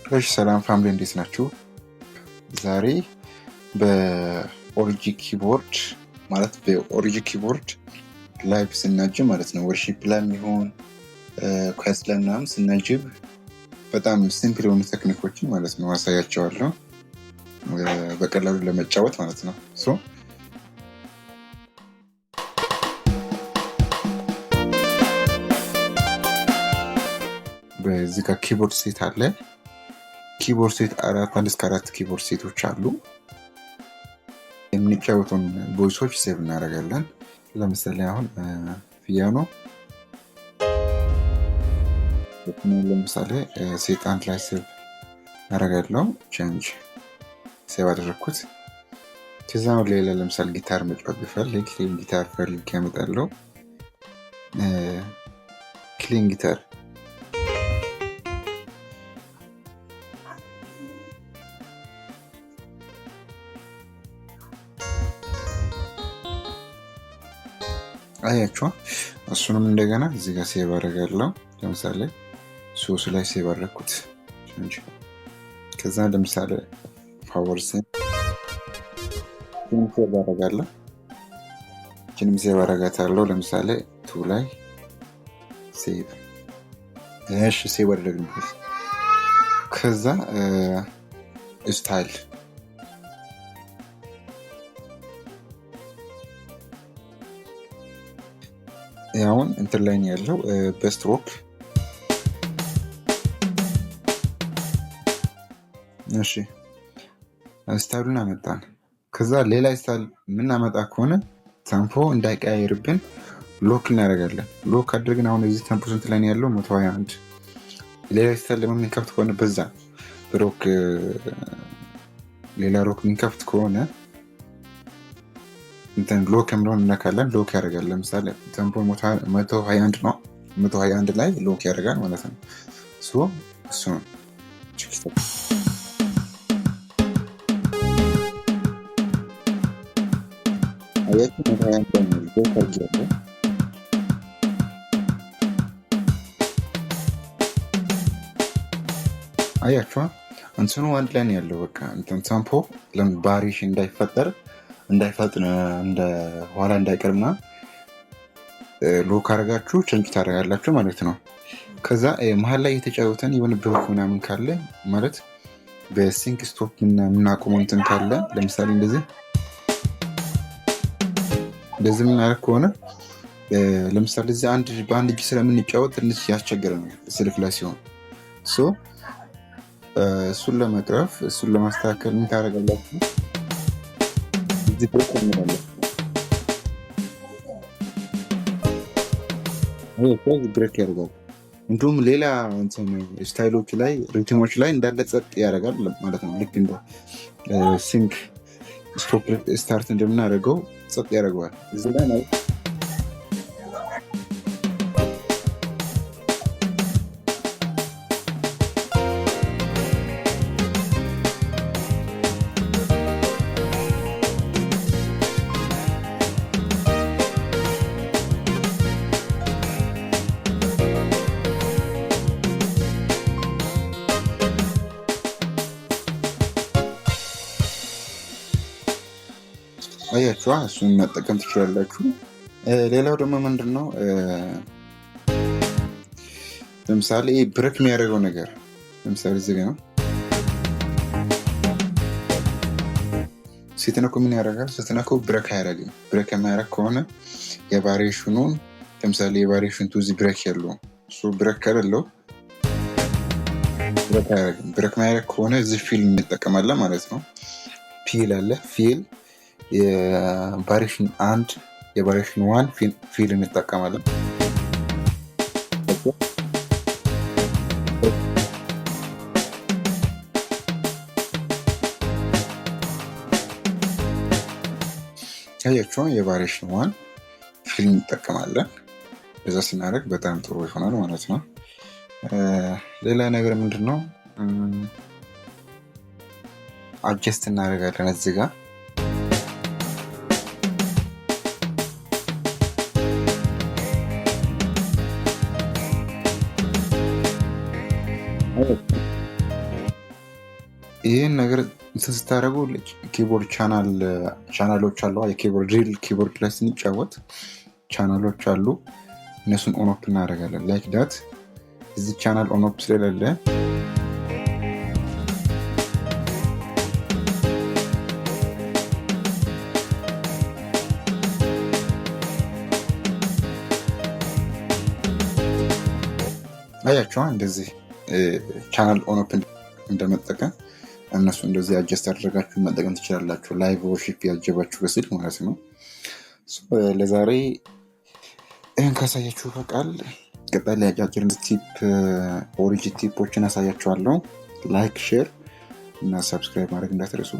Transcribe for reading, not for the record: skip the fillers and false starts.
እሺ ሰላም ፋሚሊ እንዴት ናችሁ? ዛሬ በኦሪጂ ኪቦርድ ማለት በኦሪጂ ኪቦርድ ላይቭ ስናጅብ ማለት ነው ወርሺፕ ላይ የሚሆን ኳስ ላይ ምናምን ስናጅብ በጣም ሲምፕል የሆኑ ቴክኒኮችን ማለት ነው አሳያቸዋለሁ በቀላሉ ለመጫወት ማለት ነው። በዚህ ጋር ኪቦርድ ሴት አለ። ኪቦርድ ሴት 1 እስከ 4 ኪቦርድ ሴቶች አሉ። የምንጫወተውን ቮይሶች ሴቭ እናደርጋለን። ለምሳሌ አሁን ፒያኖ ለምሳሌ ሴት 1 ላይ ሴቭ አደርጋለሁ። ቼንጅ ሴቭ አደረኩት። ከዛ ሌላ ለምሳሌ ጊታር መጫወት ብፈልግ ጊታር ፈልግ ያመጣለሁ። ክሊን ጊታር አያችሁ። እሱንም እንደገና እዚህ ጋር ሴቭ አደርጋለሁ። ለምሳሌ ሶስ ላይ ሴቭ አደረኩት። ከዛ ለምሳሌ ፓወር ሴቭ አደርጋለሁ። እቺንም ሴቭ አደርጋታለሁ። ለምሳሌ ቱ ላይ ሴቭ ሴቭ አደረግንበት። ከዛ ስታይል አሁን እንትን ላይ ነው ያለው በስትሮክ ስታይሉን አመጣን። ከዛ ሌላ ስታይል የምናመጣ ከሆነ ተምፖ እንዳይቀያየርብን ሎክ እናደርጋለን። ሎክ አድርገን አሁን እዚህ ተምፖ ስንት ላይ ነው ያለው? 121። ሌላ ስታይል ደግሞ የምንከፍት ከሆነ በዛ ሮክ ሌላ ሮክ የምንከፍት ከሆነ እንትን ሎክ የምለውን እነካለን። ሎክ ያደርጋል። ለምሳሌ ተምፖ 121 ነው። 121 ላይ ሎክ ያደርጋል ማለት ነው። እሱ ነው። አያችሁ እንትኑ አንድ ላይ ነው ያለው። በቃ እንትን ተምፖ ባሪሽ እንዳይፈጥን እንደ ኋላ እንዳይቀርና ሎክ አድርጋችሁ ቼንጅ ታደርጋላችሁ ማለት ነው። ከዛ መሀል ላይ የተጫወተን የሆነ ብሎክ ምናምን ካለ ማለት በሲንክ ስቶፕ የምናቆመው እንትን ካለ ለምሳሌ እንደዚህ የምናደርግ ከሆነ ለምሳሌ እዚህ በአንድ እጅ ስለምንጫወት ትንሽ ያስቸግረ ነው ስልክ ላይ ሲሆን እሱን ለመቅረፍ እሱን ለማስተካከል ምን ታደርጋላችሁ? እዚህ ብሬክ እንላለን። ብሬክ ያደርጋል። እንዲሁም ሌላ ስታይሎች ላይ ሪትሞች ላይ እንዳለ ጸጥ ያደርጋል ማለት ነው። ልክ እንደ ሲንክ ስቶፕ ስታርት እንደምናደርገው ጸጥ ያደርገዋል። እዚህ ላይ ነው አያችሁ። እሱን መጠቀም ትችላላችሁ። ሌላው ደግሞ ምንድነው ለምሳሌ ብሬክ የሚያደርገው ነገር ለምሳሌ እዚህ ጋር ነው ስትነኩ ምን ያደርጋል? ስትነኩ ብሬክ አያደርግም። ብሬክ የማያደርግ ከሆነ የቫሪዬሽኑን ለምሳሌ የቫሪዬሽን ቱ እዚህ ብሬክ ያለው እሱ ብሬክ ከሌለው ብሬክ አያደርግም። ብሬክ ማያደርግ ከሆነ እዚህ ፊል እንጠቀማለን ማለት ነው። ፊል አለ። ፊል የቫሪዬሽን 1 የቫሪዬሽን 1 ፊል እንጠቀማለን። ታያችሁ የቫሪዬሽን 1 ፊል እንጠቀማለን። በዛ ስናደርግ በጣም ጥሩ ይሆናል ማለት ነው። ሌላ ነገር ምንድነው አድጀስት እናደርጋለን እዚህ ጋር ይህን ነገር እንትን ስታደርጉ ኪቦርድ ቻናሎች አሉ። የኪቦርድ ሪል ኪቦርድ ላይ ስንጫወት ቻናሎች አሉ። እነሱን ኦኖፕ እናደርጋለን። ላይክ ዳት እዚህ ቻናል ኦኖፕ ስለሌለ አያቸዋ እንደዚህ ቻናል ኦኖፕ እንደመጠቀም እነሱ እንደዚህ አጀስት አደረጋችሁ መጠቀም ትችላላችሁ። ላይቭ ወርሺፕ ያጀባችሁ በስልክ ማለት ነው። ለዛሬ ይህን ካሳያችሁ በቃል ቀጣይ ላይ አጫጭር ቲፕ ኦሪጂን ቲፖችን አሳያችኋለሁ። ላይክ ሼር እና ሰብስክራይብ ማድረግ እንዳትረሱ።